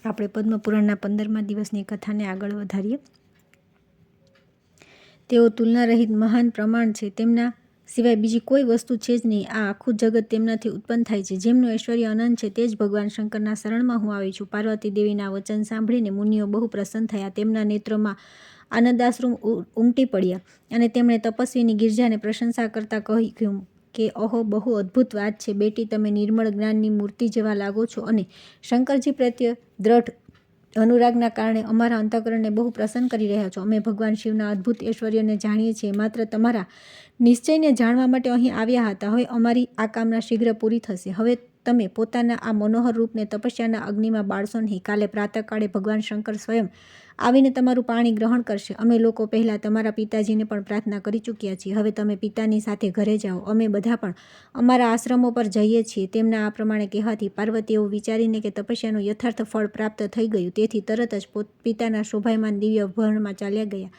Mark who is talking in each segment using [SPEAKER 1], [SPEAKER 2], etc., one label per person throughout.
[SPEAKER 1] આપણે પદ્મપુરાણના 15મા દિવસની કથાને આગળ વધારીએ. તેઓ તુલના રહિત મહાન પ્રમાણ છે. તેમના સિવાય બીજી કોઈ વસ્તુ છે જ નહીં. આ આખું જગત તેમનાથી ઉત્પન્ન થાય છે. જેમનું ઐશ્વર્ય અનંત છે તે જ ભગવાન શંકરના શરણમાં હું આવી છું. પાર્વતી દેવીના વચન સાંભળીને મુનિઓ બહુ પ્રસન્ન થયા. તેમના નેત્રોમાં આનંદાશ્રુ ઉમટી પડ્યા અને તેમણે તપસ્વીની ગિરજાને પ્રશંસા કરતા કહ્યું કે ઓહો, બહુ અદ્ભુત વાત છે. બેટી, તમે નિર્મળ જ્ઞાનની મૂર્તિ જેવા લાગો છો અને શંકરજી પ્રત્યે દ્રઢ અનુરાગના કારણે અમારા અંતઃકરણને બહુ પ્રસન્ન કરી રહ્યા છો. અમે ભગવાન શિવના અદ્ભુત ઐશ્વર્યને જાણીએ છીએ. માત્ર તમારા નિશ્ચયને જાણવા માટે અહીં આવ્યા હતા. હવે અમારી આ કામના શીઘ્ર પૂરી થશે. હવે તમે પોતાના આ મનોહર રૂપને તપસ્યાના અગ્નિમાં બાળશો નહીં. કાલે પ્રાતઃકાળે ભગવાન શંકર સ્વયં આવીને તમારું પાણી ગ્રહણ કરશે. અમે લોકો પહેલાં તમારા પિતાજીને પણ પ્રાર્થના કરી ચૂક્યા છીએ. હવે તમે પિતાની સાથે ઘરે જાઓ. અમે બધા પણ અમારા આશ્રમો પર જઈએ છીએ. તેમના આ પ્રમાણે કહેવાથી પાર્વતી એવું વિચારીને કે તપસ્યાનું યથાર્થ ફળ પ્રાપ્ત થઈ ગયું, તેથી તરત જ પિતાના શોભાયમાન દિવ્ય ભવનમાં ચાલ્યા ગયા.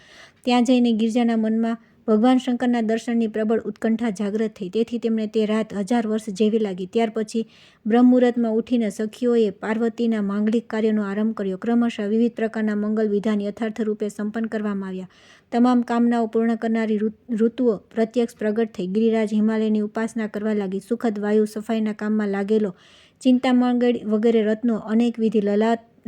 [SPEAKER 1] ત્યાં જઈને ગિરજાના મનમાં ભગવાન શંકરના દર્શનની પ્રબળ ઉત્કંઠા જાગૃત થઈ. તેથી તેમને તે રાત 1000 વર્ષ જેવી લાગી. ત્યાર પછી બ્રહ્મમુહૂર્તમાં ઉઠીને સખીઓએ પાર્વતીના માંગલિક કાર્યનો આરંભ કર્યો. ક્રમશઃ વિવિધ પ્રકારના મંગલ વિધાન યથાર્થ રૂપે સંપન્ન કરવામાં આવ્યા. તમામ કામનાઓ પૂર્ણ કરનારી ઋતુઓ પ્રત્યક્ષ પ્રગટ થઈ. ગિરિરાજ હિમાલયની ઉપાસના કરવા લાગી. સુખદ વાયુ સફાઈના કામમાં લાગેલો. ચિંતામણ વગેરે રત્નો, અનેકવિધ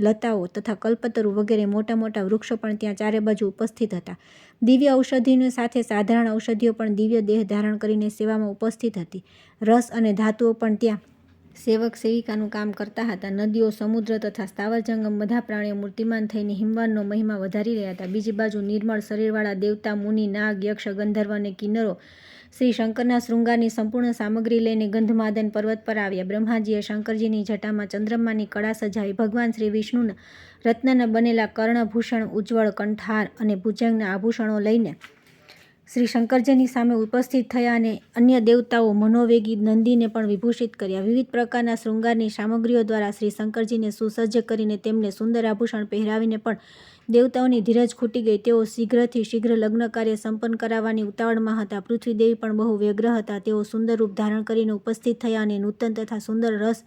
[SPEAKER 1] લતાઓ તથા કલ્પતરુ વગેરે મોટા મોટા વૃક્ષો પણ ત્યાં ચારે બાજુ ઉપસ્થિત હતા. દિવ્ય ઔષધિની સાથે સાધારણ ઔષધિઓ પણ દિવ્ય દેહ ધારણ કરીને સેવામાં ઉપસ્થિત હતી. રસ અને ધાતુઓ પણ ત્યાં સેવક સેવિકાનું કામ કરતા હતા. નદીઓ, સમુદ્ર તથા સ્થાવર જંગમ બધા પ્રાણીઓ મૂર્તિમાન થઈને હિમવાનનો મહિમા વધારી રહ્યા હતા. બીજી બાજુ નિર્મળ શરીરવાળા દેવતા, મુનિ, નાગ, યક્ષ, ગંધર્વ અને કિન્નરો શ્રી શંકરના શૃંગારની સંપૂર્ણ સામગ્રી લઈને ગંધમાદન પર્વત પર આવ્યા. બ્રહ્માજીએ શંકરજીની જટામાં ચંદ્રમાની કળા સજાવી. ભગવાન શ્રી વિષ્ણુના રત્નના બનેલા કર્ણભૂષણ, ઉજ્જવળ કંઠહાર અને ભુજંગના આભૂષણો લઈને શ્રી શંકરજીની સામે ઉપસ્થિત થયા અને અન્ય દેવતાઓ મનોવેગી નંદીને પણ વિભૂષિત કર્યા. વિવિધ પ્રકારના શૃંગારની સામગ્રીઓ દ્વારા શ્રી શંકરજીને સુસજ્જ કરીને તેમને સુંદર આભૂષણ પહેરાવીને પણ દેવતાઓની ધીરજ ખૂટી ગઈ. તેઓ શીઘ્રથી શીઘ્ર લગ્ન કાર્ય સંપન્ન કરાવવાની ઉતાવળમાં હતા. પૃથ્વી દેવી પણ બહુ વ્યગ્ર હતા. તેઓ સુંદર રૂપ ધારણ કરીને ઉપસ્થિત થયા અને નૂતન તથા સુંદર રસ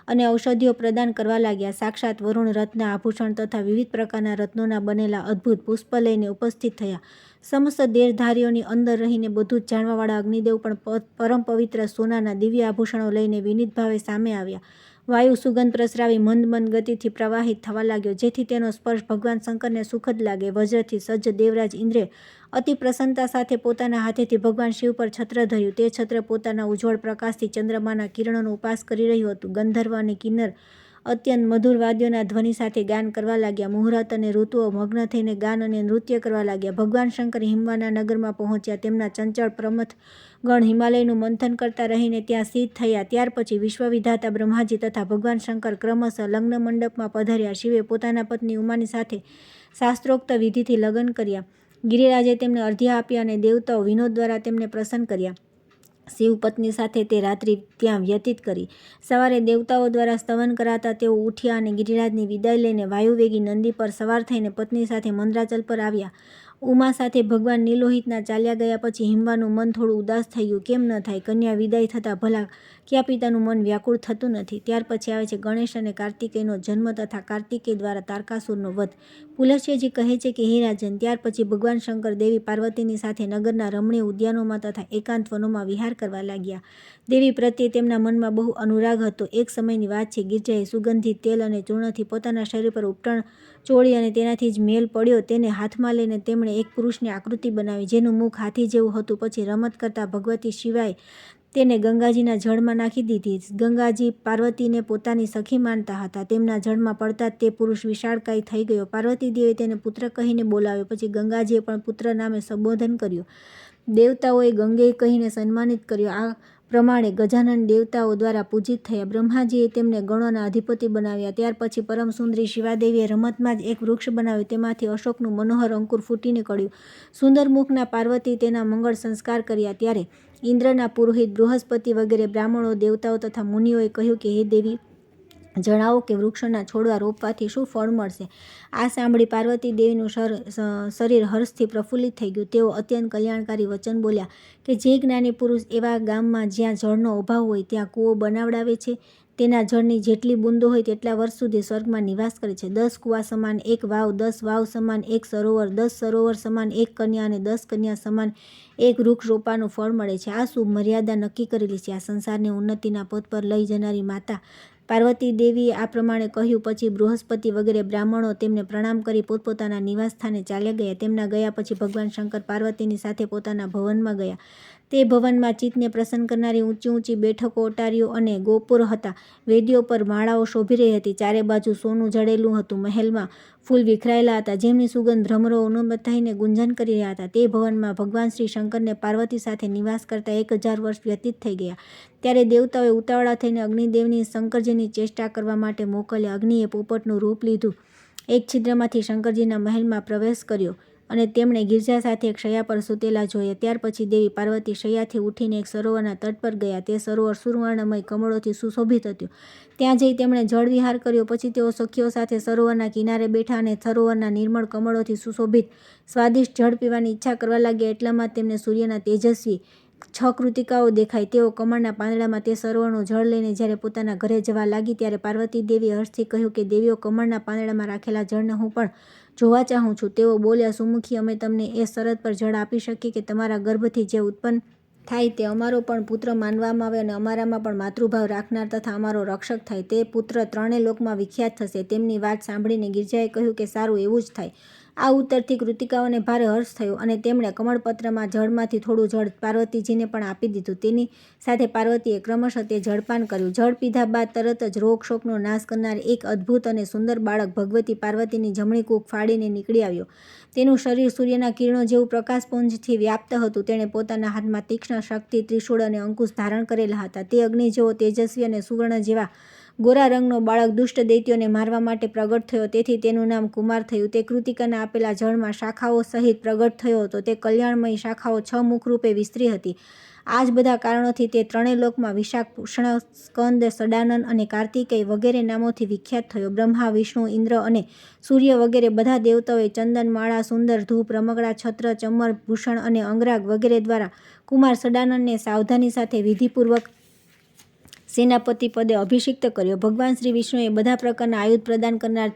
[SPEAKER 1] અને ઔષધિઓ પ્રદાન કરવા લાગ્યા. સાક્ષાત વરુણ રત્ન આભૂષણ તથા વિવિધ પ્રકારના રત્નોના બનેલા અદ્ભુત પુષ્પ લઈને ઉપસ્થિત થયા. સમસ્ત દેહધારીઓની અંદર રહીને બધું જ જાણવાવાળા અગ્નિદેવ પણ પરમ પવિત્ર સોનાના દિવ્ય આભૂષણો લઈને વિનીત ભાવે સામે આવ્યા. વાયુ સુગંધ પ્રસરાવી મંદ મંદ ગતિથી પ્રવાહિત થવા લાગ્યો, જેથી તેનો સ્પર્શ ભગવાન શંકરને સુખદ લાગે. વજ્રથી સજ્જ દેવરાજ ઇન્દ્રે અતિ પ્રસન્નતા સાથે પોતાના હાથેથી ભગવાન શિવ પર છત્ર ધર્યું. તે છત્ર પોતાના ઉજ્જવળ પ્રકાશથી ચંદ્રમાના કિરણોનો ઉપાસ કરી રહ્યું હતું. ગંધર્વ અને કિન્નર અત્યંત મધુર વાદ્યોના ધ્વનિ સાથે ગાન કરવા લાગ્યા. મુહૂર્ત અને ઋતુઓ મગ્ન થઈને ગાન અને નૃત્ય કરવા લાગ્યા. ભગવાન શંકર હિમવાના નગરમાં પહોંચ્યા. તેમના ચંચળ પ્રમથ ગણ હિમાલયનું મંથન કરતા રહીને ત્યાં સ્થિત થયા. ત્યાર પછી વિશ્વવિધાતા બ્રહ્માજી તથા ભગવાન શંકર ક્રમશઃ લગ્ન મંડપમાં પધાર્યા. શિવે પોતાના પત્ની ઉમાની સાથે શાસ્ત્રોક્ત વિધિથી લગ્ન કર્યા. ગિરિરાજે તેમને અર્ધ્ય આપ્યા અને દેવતાઓ વિનોદ દ્વારા તેમને પ્રસન્ન કર્યા. શિવ પત્ની સાથે તે રાત્રિ ત્યાં વ્યતીત કરી. સવારે દેવતાઓ દ્વારા સ્તવન કરાતા તેઓ ઉઠ્યા અને ગિરિરાજની વિદાય લઈને વાયુવેગી નંદી પર સવાર થઈને પત્ની સાથે મંદરાચલ પર આવ્યા. ઉમા સાથે ભગવાન નીલોહિતના ચાલ્યા ગયા પછી હિમવાનું મન થોડું ઉદાસ થઈ ગયું. કેમ ન થાય? કન્યા વિદાય થતાં ભલા કયા પિતાનું મન વ્યાકુળ થતું નથી? ત્યાર પછી આવે છે ગણેશ અને કાર્તિકેયનો જન્મ તથા કાર્તિકેય દ્વારા તારકાસુરનો વધ. પુલસ્ત્યજી કહે છે કે હે રાજન, ત્યાર પછી ભગવાન શંકર દેવી પાર્વતીની સાથે નગરના રમણીય ઉદ્યાનોમાં તથા એકાંત વનોમાં વિહાર કરવા લાગ્યા. દેવી પ્રત્યે તેમના મનમાં બહુ અનુરાગ હતો. એક સમયની વાત છે. ગિરજાએ સુગંધિત તેલ અને ચૂર્ણથી પોતાના શરીર પર ઉપટણ ચોળી અને તેનાથી જ મેલ પડ્યો. તેને હાથમાં લઈને તેમણે એક પુરુષની આકૃતિ બનાવી, જેનું મુખ હાથી જેવું હતું. પછી રમત કરતા ભગવતી શિવાએ તેને ગંગાજીના જળમાં નાખી દીધી. ગંગાજી પાર્વતીને પોતાની સખી માનતા હતા. તેમના જળમાં પડતા જ તે પુરુષ વિશાળકાય થઈ ગયો. પાર્વતી દેવીએ તેને પુત્ર કહીને બોલાવ્યો. પછી ગંગાજીએ પણ પુત્ર નામે સંબોધન કર્યું. દેવતાઓએ ગંગેય કહીને સન્માનિત કર્યો. આ પ્રમાણે ગજાનન દેવતાઓ દ્વારા પૂજિત થયા. બ્રહ્માજીએ તેમને ગણોના અધિપતિ બનાવ્યા. ત્યાર પછી પરમ સુંદરી શિવાદેવીએ રમતમાં જ એક વૃક્ષ બનાવ્યું. તેમાંથી અશોકનું મનોહર અંકુર ફૂટી નીકળ્યું. સુંદર મુખના પાર્વતી તેના મંગળ સંસ્કાર કર્યા. ત્યારે ઇન્દ્રના પુરોહિત, બૃહસ્પતિ વગેરે બ્રાહ્મણો, દેવતાઓ તથા મુનિઓએ કહ્યું કે હે દેવી, જણાવો કે વૃક્ષોના છોડવા રોપવાથી શું ફળ મળશે? આ સાંભળી પાર્વતી દેવીનું શરીર હર્ષથી પ્રફુલ્લિત થઈ ગયું. તેઓ અત્યંત કલ્યાણકારી વચન બોલ્યા કે જે જ્ઞાની પુરુષ એવા ગામમાં જ્યાં જળનો અભાવ હોય ત્યાં કૂવો બનાવડાવે છે, તેના જળની જેટલી બૂંદો હોય તેટલા વર્ષ સુધી સ્વર્ગમાં નિવાસ કરે છે. 10 કૂવા સમાન એક વાવ, 10 વાવ સમાન એક સરોવર, 10 સરોવર સમાન એક કન્યા અને 10 કન્યા સમાન એક વૃક્ષ રોપાનું ફળ મળે છે. આ શુભ મર્યાદા નક્કી કરેલી છે. આ સંસારને ઉન્નતિના પથ પર લઈ જનારી માતા પાર્વતી દેવીએ આ પ્રમાણે કહ્યું. પછી બૃહસ્પતિ વગેરે બ્રાહ્મણો તેમને પ્રણામ કરી પોતપોતાના નિવાસ સ્થાને ચાલ્યા ગયા. તેમના ગયા પછી ભગવાન શંકર પાર્વતીની સાથે પોતાના ભવનમાં ગયા. તે ભવનમાં ચિત્તને પ્રસન્ન કરનારી ઊંચી ઊંચી બેઠકો, ઓટારીઓ અને ગોપુર હતા. વેદીઓ પર માળાઓ શોભી રહી હતી. ચારે બાજુ સોનું જડેલું હતું. મહેલમાં ફૂલ વિખરાયેલા હતા, જેમની સુગંધ ભ્રમરો ઉન્મત્ત થઈને ગુંજન કરી રહ્યા હતા. તે ભવનમાં ભગવાન શ્રી શંકરને પાર્વતી સાથે નિવાસ કરતા 1000 વર્ષ વ્યતીત થઈ ગયા. ત્યારે દેવતાઓએ ઉતાવળા થઈને અગ્નિદેવની શંકરજીની ચેષ્ટા કરવા માટે મોકલ્યા. અગ્નિએ પોપટનું રૂપ લીધું. એક છિદ્રમાંથી શંકરજીના મહેલમાં પ્રવેશ કર્યો અને તેમણે ગિરજા સાથે એક શૈયા પર સૂતેલા જોયા. ત્યાર પછી દેવી પાર્વતી શૈયાથી ઉઠીને એક સરોવરના તટ પર ગયા. તે સરોવર સુવર્ણમય કમળોથી સુશોભિત હતું. ત્યાં જઈ તેમણે જળવિહાર કર્યો. પછી તેઓ સખીઓ સાથે સરોવરના કિનારે બેઠા અને સરોવરના નિર્મળ કમળોથી સુશોભિત સ્વાદિષ્ટ જળ પીવાની ઈચ્છા કરવા લાગ્યા. એટલામાં તેમને સૂર્યના તેજસ્વી 6 કૃતિકાઓ દેખાઈ. તેઓ કમળના પાંદડામાં તે સરોવરનું જળ લઈને જ્યારે પોતાના ઘરે જવા લાગી ત્યારે પાર્વતી દેવીએ હર્ષથી કહ્યું કે દેવીઓ, કમળના પાંદડામાં રાખેલા જળને હું પણ જોવા ચાહું છું. તેઓ બોલ્યા, સુમુખી, અમે તમને એ શરત પર જળ આપી શકીએ કે તમારા ગર્ભથી જે ઉત્પન્ન થાય તે અમારો પણ પુત્ર માનવામાં આવે અને અમારામાં પણ માતૃભાવ રાખનાર તથા અમારો રક્ષક થાય. તે પુત્ર 3 લોકમાં વિખ્યાત થશે. તેમની વાત સાંભળીને ગિરજાએ કહ્યું કે સારું, એવું જ થાય. આ ઉત્તરથી કૃતિકાઓને ભારે હર્ષ થયો અને તેમણે કમળપત્રમાં જળમાંથી થોડું જળ પાર્વતીજીને પણ આપી દીધું. તેની સાથે પાર્વતીએ ક્રમશઃ તે જળપાન કર્યું. જળ પીધા બાદ તરત જ રોગ શોકનો નાશ કરનાર એક અદ્ભુત અને સુંદર બાળક ભગવતી પાર્વતીની જમણી કૂખ ફાડીને નીકળી આવ્યો. તેનું શરીર સૂર્યના કિરણો જેવું પ્રકાશપુંજથી વ્યાપ્ત હતું. તેણે પોતાના હાથમાં તીક્ષ્ણ શક્તિ, ત્રિશૂળ અને અંકુશ ધારણ કરેલા હતા. તે અગ્નિ જેવો તેજસ્વી અને સુવર્ણ જેવા ગોરા રંગનો બાળક દુષ્ટ દૈત્યોને મારવા માટે પ્રગટ થયો. તેથી તેનું નામ કુમાર થયું. તે કૃતિકાના આપેલા જળમાં શાખાઓ સહિત પ્રગટ થયો હતો. તે કલ્યાણમયી શાખાઓ 6 મુખરૂપે વિસ્તરી હતી. આ જ બધા કારણોથી તે 3 લોકમાં વિશાખ, પૂષણ, સ્કંદ, સડાનન અને કાર્તિકેય વગેરે નામોથી વિખ્યાત થયો. બ્રહ્મા, વિષ્ણુ, ઇન્દ્ર અને સૂર્ય વગેરે બધા દેવતાઓએ ચંદન, માળા, સુંદર ધૂપ, રમકડા, છત્ર, ચમર, ભૂષણ અને અંગરાગ વગેરે દ્વારા કુમાર સડાનનને સાવધાની સાથે વિધિપૂર્વક સેનાપતિ પદે અભિષિક્ત કર્યો. ભગવાન શ્રી વિષ્ણુએ બધા પ્રકારના આયુધ પ્રદાન કરનાર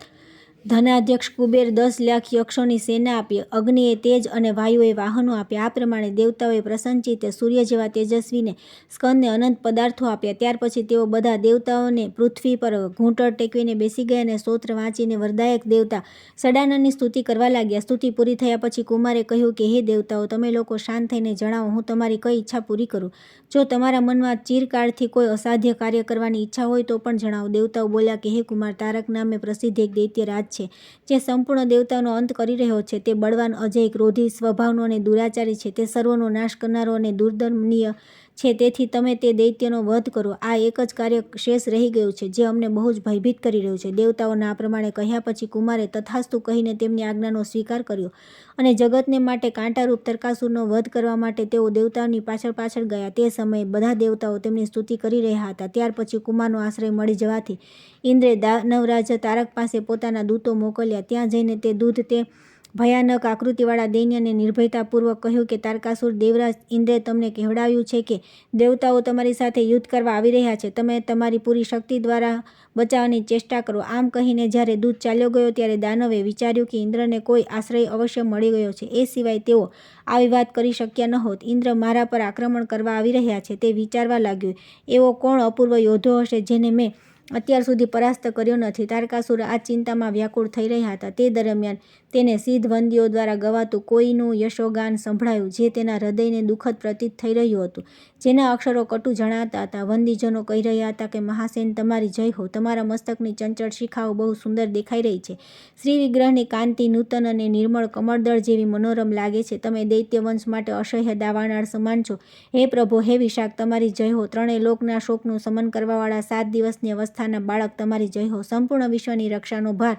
[SPEAKER 1] ધનાધ્યક્ષ કુબેર 10 લાખ યક્ષોની સેના આપી. અગ્નિએ તેજ અને વાયુએ વાહનો આપ્યા. આ પ્રમાણે દેવતાઓએ પ્રસન્નચિત્તે સૂર્ય જેવા તેજસ્વીને સ્કંદને અનંત પદાર્થો આપ્યા. ત્યાર પછી તેઓ બધા દેવતાઓને પૃથ્વી પર ઘૂંટણ ટેકવીને બેસી ગયા અને સ્તોત્ર વાંચીને વરદાયક દેવતા સડાનનની સ્તુતિ કરવા લાગ્યા. સ્તુતિ પૂરી થયા પછી કુમારે કહ્યું કે હે દેવતાઓ, તમે લોકો શાંત થઈને જણાવો, હું તમારી કઈ ઈચ્છા પૂરી કરું. જો તમારા મનમાં ચિરકાળથી કોઈ અસાધ્ય કાર્ય કરવાની ઈચ્છા હોય તો પણ જણાવો. દેવતાઓ બોલ્યા કે હે કુમાર, તારક નામે પ્રસિદ્ધ એક દૈત્યરાજ છે, જે સંપૂર્ણ દેવતાઓનો અંત કરી રહ્યો છે. તે બળવાન, અજય, ક્રોધી સ્વભાવનો અને દુરાચારી છે. તે સર્વનો નાશ કરનારો અને દુર્દમનીય છે. તેથી તમે તે દૈત્યનો વધ કરો. આ એક જ કાર્ય શેષ રહી ગયું છે, જે અમને બહુ જ ભયભીત કરી રહ્યું છે. દેવતાઓના આ પ્રમાણે કહ્યા પછી કુમારે તથાસ્તુ કહીને તેમની આજ્ઞાનો સ્વીકાર કર્યો અને જગતને માટે કાંટારૂપ તરકાસુરનો વધ કરવા માટે તેઓ દેવતાઓની પાછળ પાછળ ગયા. તે સમયે બધા દેવતાઓ તેમની સ્તુતિ કરી રહ્યા હતા. ત્યાર પછી કુમારનો આશ્રય મળી જવાથી ઇન્દ્રે દાનવરાજ તારક પાસે પોતાના દૂતો મોકલ્યા. ત્યાં જઈને તે દૂધ તે ભયાનક આકૃતિવાળા દૈન્યને નિર્ભયતાપૂર્વક કહ્યું કે તારકાસુર, દેવરાજ ઇન્દ્રે તમને કહેવડાવ્યું છે કે દેવતાઓ તમારી સાથે યુદ્ધ કરવા આવી રહ્યા છે. તમે તમારી પૂરી શક્તિ દ્વારા બચાવવાની ચેષ્ટા કરો. આમ કહીને જ્યારે દૂત ચાલ્યો ગયો ત્યારે દાનવે વિચાર્યું કે ઇન્દ્રને કોઈ આશ્રય અવશ્ય મળી ગયો છે. એ સિવાય તેઓ આવી વાત કરી શક્યા નહોત. ઇન્દ્ર મારા પર આક્રમણ કરવા આવી રહ્યા છે. તે વિચારવા લાગ્યો, એવો કોણ અપૂર્વ યોદ્ધો હશે જેને મેં અત્યાર સુધી પરાસ્ત કર્યો નથી. તારકાસુર આ ચિંતામાં વ્યાકુળ થઈ રહ્યા હતા. તે દરમિયાન તેને સિદ્ધ વંદીઓ દ્વારા ગવાતું કોઈનું યશોગાન સંભળાયું, જે તેના હૃદયને દુઃખદ પ્રતીત થઈ રહ્યું હતું, જેના અક્ષરો કટુ જણાતા હતા. વંદીજનો કહી રહ્યા હતા કે મહાસેન, તમારી જય હો. તમારા મસ્તકની ચંચળ શિખાઓ બહુ સુંદર દેખાઈ રહી છે. શ્રી વિગ્રહની કાંતિ નૂતન અને નિર્મળ કમળદળ જેવી મનોરમ લાગે છે. તમે દૈત્ય વંશ માટે અસહ્ય દાવાનળ સમાન છો. હે પ્રભો, હે વિશાખ, તમારી જય હો. 3 લોકના શોકનું શમન કરવાવાળા 7 દિવસની અવસ્થાના બાળક, તમારી જય હો. સંપૂર્ણ વિશ્વની રક્ષાનો ભાર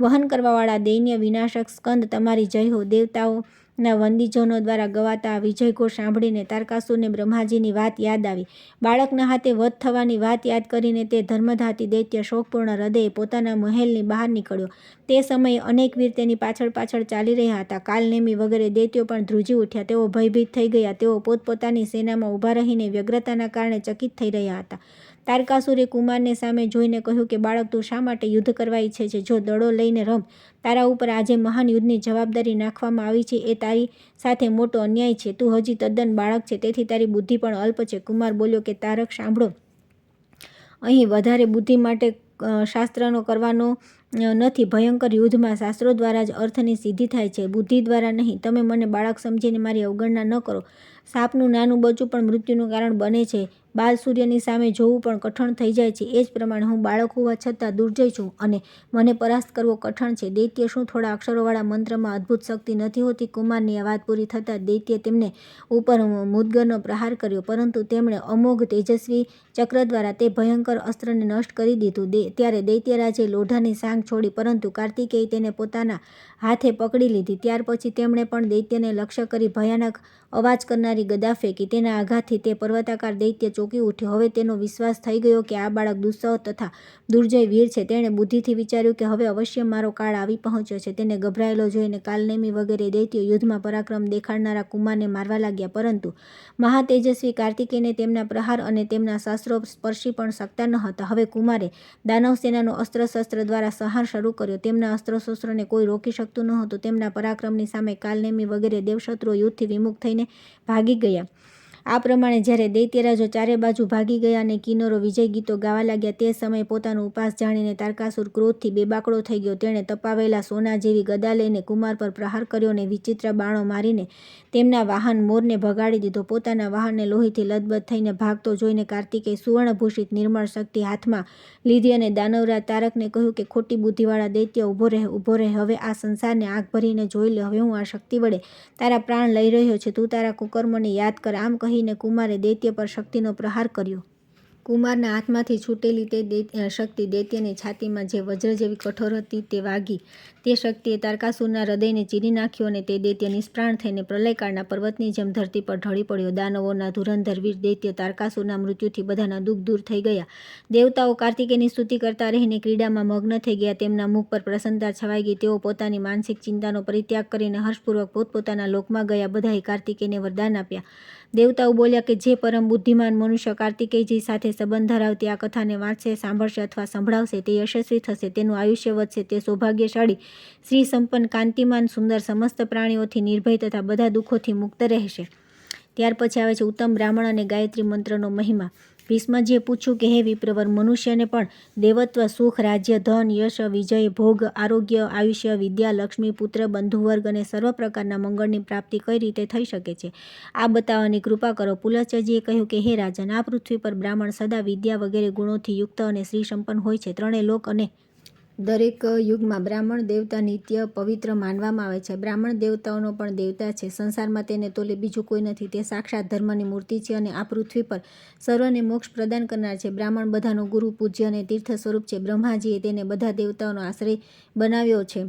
[SPEAKER 1] વહન કરવાવાળા દૈન્ય વિનાશક સ્કંદ, તમારી જય હો. દેવતાઓના વંદીજનો દ્વારા ગવાતા આ વિજય ઘોષ સાંભળીને તારકાસુરને બ્રહ્માજીની વાત યાદ આવી. બાળકના હાથે વધ થવાની વાત યાદ કરીને તે ધર્મધાતી દૈત્ય શોકપૂર્ણ હૃદયે પોતાના મહેલની બહાર નીકળ્યો. તે સમયે અનેક વીર તેની પાછળ પાછળ ચાલી રહ્યા હતા. કાલનેમી વગેરે દૈત્યો પણ ધ્રુજી ઉઠ્યા. તેઓ ભયભીત થઈ ગયા. તેઓ પોતપોતાની સેનામાં ઊભા રહીને વ્યગ્રતાના કારણે ચકિત થઈ રહ્યા હતા. તારકાસુરે કુમારને સામે જોઈને કહ્યું કે બાળક, તું શા માટે યુદ્ધ કરવા ઈચ્છે છે? જો દડો લઈને રમ. તારા ઉપર આજે મહાન યુદ્ધની જવાબદારી નાખવામાં આવી છે, એ તારી સાથે મોટો અન્યાય છે. તું હજી તદ્દન બાળક છે, તેથી તારી બુદ્ધિ પણ અલ્પ છે. કુમાર બોલ્યો કે તારક સાંભળો, અહીં વધારે બુદ્ધિ માટે શાસ્ત્રનો કરવાનો નથી. ભયંકર યુદ્ધમાં શાસ્ત્રો દ્વારા જ અર્થની સિદ્ધિ થાય છે, બુદ્ધિ દ્વારા નહીં. તમે મને બાળક સમજીને મારી અવગણના ન કરો. સાપનું નાનું બચ્ચું પણ મૃત્યુનું કારણ બને છે. બાલ સૂર્યની સામે જોવું પણ કઠણ થઈ જાય છે. એ જ પ્રમાણે હું બાળક હોવા છતાં દુર્જય છું અને મને પરાસ્ત કરવો કઠણ છે. દૈત્ય શું થોડા અક્ષરોવાળા મંત્રમાં અદ્ભુત શક્તિ નથી હોતી? કુમારની આ વાત પૂરી થતાં દૈત્ય તેમને ઉપર મુદ્ગરનો પ્રહાર કર્યો, પરંતુ તેમણે અમોઘ તેજસ્વી ચક્ર દ્વારા તે ભયંકર અસ્ત્રને નષ્ટ કરી દીધું. ત્યારે દૈત્યરાજે લોઢાની સાંગ છોડી, પરંતુ કાર્તિકેય તેને પોતાના હાથે પકડી લીધી. ત્યાર પછી તેમણે પણ દૈત્યને લક્ષ્ય કરી ભયાનક અવાજ કરનારી ગદા ફેંકી. તેના આઘાતથી તે પર્વતાકાર દૈત્ય ચોંકી ઉઠ્યો. હવે તેનો વિશ્વાસ થઈ ગયો કે આ બાળક દુસ્સહ તથા દુર્જય વીર છે. તેણે બુદ્ધિથી વિચાર્યું કે હવે અવશ્ય મારો કાળ આવી પહોંચ્યો છે. તેને ગભરાયેલો જોઈને કાલનેમી વગેરે દૈત્યો યુદ્ધમાં પરાક્રમ દેખાડનારા કુમારને મારવા લાગ્યા, પરંતુ મહાતેજસ્વી કાર્તિકેયને તેમના પ્રહાર અને તેમના શસ્ત્રો સ્પર્શી પણ શકતા ન હતા. હવે કુમારે દાનવ સેનાનો અસ્ત્ર-શસ્ત્ર દ્વારા સંહાર શરૂ કર્યો. તેમના અસ્ત્ર-શસ્ત્રોને કોઈ રોકી શકતું ન હતું. તેમના પરાક્રમની સામે કાલનેમી વગેરે દેવશત્રુઓ યુદ્ધથી વિમુખ થઈને ભાગી ગયા. આ પ્રમાણે જ્યારે દૈત્યરાજો ચારે બાજુ ભાગી ગયા અને કિન્નરો વિજય ગીતો ગાવા લાગ્યા, તે સમયે પોતાનું ઉપાસ જાણીને તારકાસુર ક્રોધથી બેબાકળો થઈ ગયો. તેણે તપાવેલા સોના જેવી ગદા લઈને કુમાર પર પ્રહાર કર્યો અને વિચિત્ર બાણો મારીને તેમના વાહન મોરને ભગાડી દીધો. પોતાના વાહનને લોહીથી લથબથ થઈને ભાગતો જોઈને કાર્તિકેય સુવર્ણભૂષિત નિર્મળ શક્તિ હાથમાં લીધી અને દાનવરાજ તારકને કહ્યું કે ખોટી બુદ્ધિવાળા દૈત્ય, ઊભો રહે, ઊભો રહે. હવે આ સંસારને આંખ ભરીને જોઈ લે. હવે હું આ શક્તિ વડે તારા પ્રાણ લઈ રહ્યો છું. તું તારા કુકર્મોને યાદ કર. આમ કહીને કુમારે દૈત્ય પર શક્તિનો પ્રહાર કર્યો. કુમારના હાથમાંથી છૂટેલી તે શક્તિ દૈત્યની છાતીમાં જે વજ્ર જેવી કઠોર હતી તે વાગી. તે શક્તિએ તારકાસુરના હૃદયને ચીરી નાખ્યું અને તે દૈત્ય નિષ્પ્રાણ થઈને પ્રલયકાળના પર્વતની જેમ ધરતી પર ઢળી પડ્યો. દાનવોના ધુરંધર વીર દૈત્ય તારકાસુરના મૃત્યુથી બધાના દુઃખ દૂર થઈ ગયા. દેવતાઓ કાર્તિકેયની સ્તુતિ કરતા રહીને ક્રીડામાં મગ્ન થઈ ગયા. તેમના મુખ પર પ્રસન્નતા છવાઈ ગઈ. તેઓ પોતાની માનસિક ચિંતાનો પરિત્યાગ કરીને હર્ષપૂર્વક પોતપોતાના લોકમાં ગયા. બધાએ કાર્તિકેયને વરદાન આપ્યા. દેવતાઓ બોલ્યા કે જે પરમ બુદ્ધિમાન મનુષ્ય કાર્તિકેયજી સાથે સંબંધ ધરાવતી આ કથાને વાંચશે, સાંભળશે અથવા સંભળાવશે તે યશસ્વી થશે, તેનું આયુષ્ય વધશે, તે સૌભાગ્યશાળી, શ્રી સંપન્ન, કાંતિમાન, સુંદર, સમસ્ત પ્રાણીઓથી નિર્ભય તથા બધા દુઃખોથી મુક્ત રહેશે. ત્યાર પછી આવે છે ઉત્તમ બ્રાહ્મણ અને ગાયત્રી મંત્રનો મહિમા. ભીષ્મજીએ પૂછ્યું કે હે વિપ્રવર, મનુષ્યને પણ દેવત્વ, સુખ, રાજ્ય, ધન, યશ, વિજય, ભોગ, આરોગ્ય, આયુષ્ય, વિદ્યા, લક્ષ્મી, પુત્ર, બંધુવર્ગ અને સર્વ પ્રકારના મંગળની પ્રાપ્તિ કઈ રીતે થઈ શકે છે? આ બતાવવાની કૃપા કરો. પુલસ્ત્યજીએ કહ્યું કે હે રાજન, આ પૃથ્વી પર બ્રાહ્મણ સદા વિદ્યા વગેરે ગુણોથી યુક્ત અને શ્રી સંપન્ન હોય છે. ત્રણેય લોક અને દરેક યુગમાં બ્રાહ્મણ દેવતા નિત્ય પવિત્ર માનવામાં આવે છે. બ્રાહ્મણ દેવતાઓનો પણ દેવતા છે. સંસારમાં તેને તોલે બીજું કોઈ નથી. તે સાક્ષાત ધર્મની મૂર્તિ છે અને આ પૃથ્વી પર સર્વને મોક્ષ પ્રદાન કરનાર છે. બ્રાહ્મણ બધાનો ગુરુ, પૂજ્ય અને તીર્થ સ્વરૂપ છે. બ્રહ્માજીએ તેને બધા દેવતાઓનો આશ્રય બનાવ્યો છે.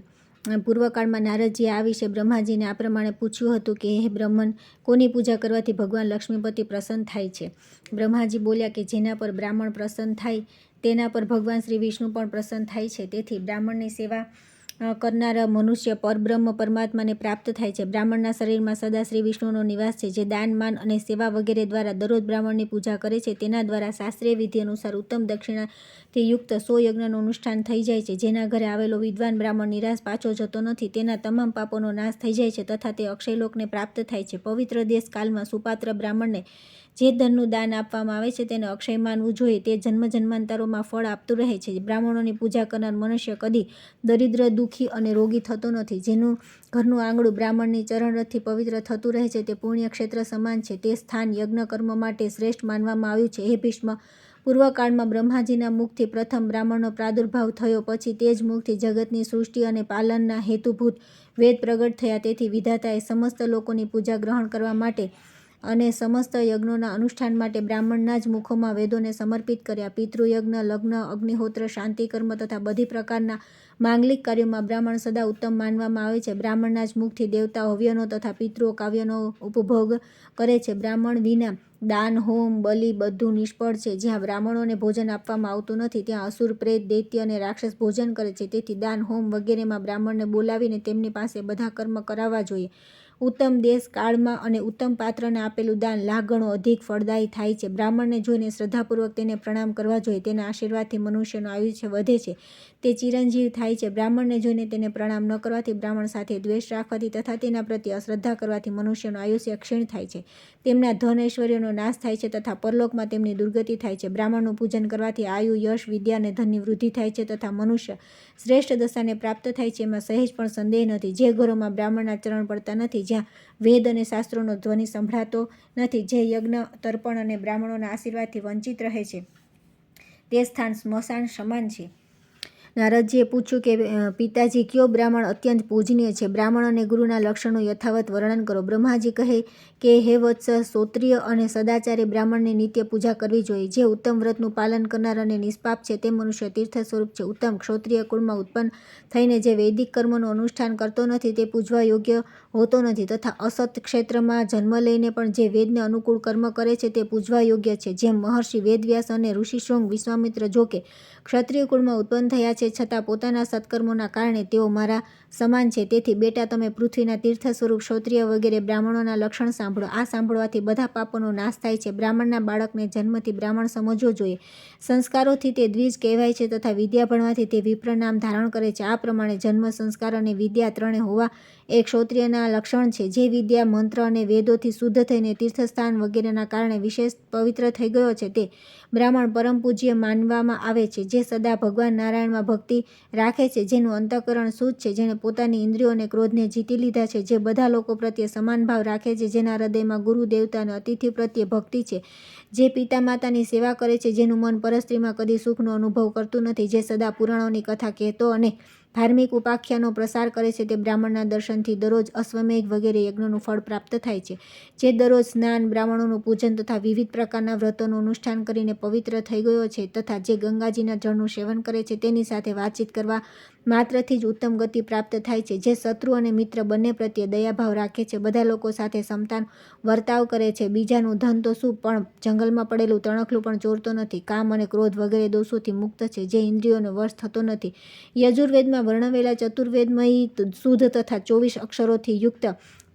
[SPEAKER 1] પૂર્વકાળમાં નારદજીએ આ વિશે બ્રહ્માજીને આ પ્રમાણે પૂછ્યું હતું કે હે બ્રહ્મન, કોની પૂજા કરવાથી ભગવાન લક્ષ્મીપતિ પ્રસન્ન થાય છે? બ્રહ્માજી બોલ્યા કે જેના પર બ્રાહ્મણ પ્રસન્ન થાય તેના પર ભગવાન શ્રી વિષ્ણુ પણ પ્રસન્ન થાય છે. તેથી બ્રાહ્મણની સેવા કરનારા મનુષ્ય પરબ્રહ્મ પરમાત્માને પ્રાપ્ત થાય છે. બ્રાહ્મણના શરીરમાં સદા શ્રી વિષ્ણુનો નિવાસ છે. જે દાન, માન અને સેવા વગેરે દ્વારા દરરોજ બ્રાહ્મણની પૂજા કરે છે, તેના દ્વારા શાસ્ત્રીય વિધિ અનુસાર ઉત્તમ દક્ષિણાથી યુક્ત 100 યજ્ઞનું અનુષ્ઠાન થઈ જાય છે. જેના ઘરે આવેલો વિદ્વાન બ્રાહ્મણ નિરાશ પાછો જતો નથી, તેના તમામ પાપોનો નાશ થઈ જાય છે તથા તે અક્ષયલોકને પ્રાપ્ત થાય છે. પવિત્ર દેશ કાલમાં સુપાત્ર બ્રાહ્મણને જે ધનનું દાન આપવામાં આવે છે તેને અક્ષય માનવું જોઈએ. તે જન્મ જન્માંતરોમાં ફળ આપતું રહે છે. બ્રાહ્મણોની પૂજા કરનાર મનુષ્ય કદી દરિદ્ર, દુઃખી અને રોગી થતો નથી. જેનું ઘરનું આંગણું બ્રાહ્મણની ચરણરથથી પવિત્ર થતું રહે છે તે પુણ્ય ક્ષેત્ર સમાન છે. તે સ્થાન યજ્ઞ કર્મ માટે શ્રેષ્ઠ માનવામાં આવ્યું છે. હે ભીષ્મ, પૂર્વકાળમાં બ્રહ્માજીના મુખથી પ્રથમ બ્રાહ્મણનો પ્રાદુર્ભાવ થયો. પછી તે જ મુખથી જગતની સૃષ્ટિ અને પાલનના હેતુભૂત વેદ પ્રગટ થયા. તેથી વિધાતાએ સમસ્ત લોકોની પૂજા ગ્રહણ કરવા માટે અને સમસ્ત યજ્ઞોના અનુષ્ઠાન માટે બ્રાહ્મણના જ મુખોમાં વેદોને સમર્પિત કર્યા. પિતૃયજ્ઞ, લગ્ન, અગ્નિહોત્ર, શાંતિ કર્મ તથા બધી પ્રકારના માંગલિક કાર્યોમાં બ્રાહ્મણ સદા ઉત્તમ માનવામાં આવે છે. બ્રાહ્મણના જ મુખથી દેવતાઓ હવ્યનો તથા પિતૃઓ કાવ્યનો ઉપભોગ કરે છે. બ્રાહ્મણ વિના દાન, હોમ, બલિ બધું નિષ્ફળ છે. જ્યાં બ્રાહ્મણોને ભોજન આપવામાં આવતું નથી ત્યાં અસુર, પ્રેત, દૈત્ય અને રાક્ષસ ભોજન કરે છે. તેથી દાન, હોમ વગેરેમાં બ્રાહ્મણને બોલાવીને તેમની પાસે બધા કર્મ કરાવવા જોઈએ. ઉત્તમ દેશ કાળમાં અને ઉત્તમ પાત્રને આપેલું દાન લાખ ગણો અધિક ફળદાયી થાય છે. બ્રાહ્મણને જોઈને શ્રદ્ધાપૂર્વક તેને પ્રણામ કરવા જોઈએ. તેના આશીર્વાદથી મનુષ્યનું આયુષ્ય વધે છે, તે ચિરંજીવ થાય છે. બ્રાહ્મણને જોઈને તેને પ્રણામ ન કરવાથી, બ્રાહ્મણ સાથે દ્વેષ રાખવાથી તથા તેના પ્રત્યે અશ્રદ્ધા કરવાથી મનુષ્યનું આયુષ્ય ક્ષીણ થાય છે, તેમના ધન ઐશ્વર્યનો નાશ થાય છે તથા પરલોકમાં તેમની દુર્ગતિ થાય છે. બ્રાહ્મણનું પૂજન કરવાથી આયુ, યશ, વિદ્યા અને ધનની વૃદ્ધિ થાય છે તથા મનુષ્ય શ્રેષ્ઠ દશાને પ્રાપ્ત થાય છે. એમાં સહેજ પણ સંદેહ નથી. જે ઘરોમાં બ્રાહ્મણના ચરણ પડતા નથી, જ્યાં વેદ અને શાસ્ત્રોનો ધ્વનિ સંભળાતો નથી, જે યજ્ઞ, તર્પણ અને બ્રાહ્મણોના આશીર્વાદથી વંચિત રહે છે, તે સ્થાન સ્મશાન સમાન છે. નારદજીએ પૂછ્યું કે પિતાજી, કયો બ્રાહ્મણ અત્યંત પૂજનીય છે? બ્રાહ્મણ અને ગુરુના લક્ષણો યથાવત વર્ણન કરો. બ્રહ્માજી કહે કે હે વત્સ, શ્રોત્રિય અને સદાચારી બ્રાહ્મણની નિત્ય પૂજા કરવી જોઈએ. જે ઉત્તમ વ્રતનું પાલન કરનાર અને નિષ્પાપ છે, તે મનુષ્ય તીર્થ સ્વરૂપ છે. ઉત્તમ ક્ષત્રિય કુળમાં ઉત્પન્ન થઈને જે વૈદિક કર્મોનું અનુષ્ઠાન કરતો નથી, તે પૂજવા યોગ્ય હોતો નથી તથા અસત ક્ષેત્રમાં જન્મ લઈને પણ જે વેદને અનુકૂળ કર્મ કરે છે, તે પૂજવા યોગ્ય છે. જેમ મહર્ષિ વેદવ્યાસ અને ઋષિશૃંગ, વિશ્વામિત્ર જોકે ક્ષત્રિય કુળમાં ઉત્પન્ન થયા છે, છતાં પોતાના સત્કર્મોના કારણે તેઓ મારા સમાન છે. તેથી બેટા, તમે પૃથ્વીના તીર્થ સ્વરૂપ ક્ષત્રિય વગેરે બ્રાહ્મણોના લક્ષણ સાંભળો. આ સાંભળવાથી બધા પાપોનો નાશ થાય છે. બ્રાહ્મણના બાળકને જન્મથી બ્રાહ્મણ સમજવો જોઈએ. સંસ્કારોથી તે દ્વિજ કહેવાય છે તથા વિદ્યા ભણવાથી તે વિપ્ર નામ ધારણ કરે છે. આ પ્રમાણે જન્મ, સંસ્કાર અને વિદ્યા ત્રણે હોવા એ ક્ષત્રિયના લક્ષણ છે. જે વિદ્યા, મંત્ર અને વેદોથી શુદ્ધ થઈને તીર્થસ્થાન વગેરેના કારણે વિશેષ પવિત્ર થઈ ગયો છે, તે બ્રાહ્મણ પરમ પૂજ્ય માનવામાં આવે છે. જે સદા ભગવાન નારાયણમાં ભક્તિ રાખે છે, જેનું અંતઃકરણ શુદ્ધ છે, જેણે પોતાની ઇન્દ્રિયો અને ક્રોધને જીતી લીધા છે, જે બધા લોકો પ્રત્યે સમાન ભાવ રાખે છે, જેના હૃદયમાં ગુરુ, દેવતા અને અતિથિ પ્રત્યે ભક્તિ છે, જે પિતા માતાની સેવા કરે છે, જેનું મન પરસ્ત્રીમાં કદી સુખનો અનુભવ કરતું નથી, જે સદા પુરાણોની કથા કહેતો અને ધાર્મિક ઉપાખ્યાનો પ્રસાર કરે છે, તે બ્રાહ્મણના દર્શનથી દરરોજ અશ્વમેઘ વગેરે યજ્ઞોનું ફળ પ્રાપ્ત થાય છે. જે દરરોજ સ્નાન, બ્રાહ્મણોનું પૂજન તથા વિવિધ પ્રકારના વ્રતોનું અનુષ્ઠાન કરીને પવિત્ર થઈ ગયો છે તથા જે ગંગાજીના જળનું સેવન કરે છે, તેની સાથે વાતચીત કરવા માત્રથી જ ઉત્તમ ગતિ પ્રાપ્ત થાય છે. જે શત્રુ અને મિત્ર બંને પ્રત્યે દયાભાવ રાખે છે, બધા લોકો સાથે સમતાન વર્તાવ કરે છે, બીજાનું ધન તો શું, પણ જંગલમાં પડેલું તણખલું પણ ચોરતો નથી, કામ અને ક્રોધ વગેરે દોષોથી મુક્ત છે, જે ઇન્દ્રિયોનો વશ થતો નથી, યજુર્વેદમાં વર્ણવેલા ચતુર્વેદમયી શુદ્ધ તથા 24 અક્ષરોથી યુક્ત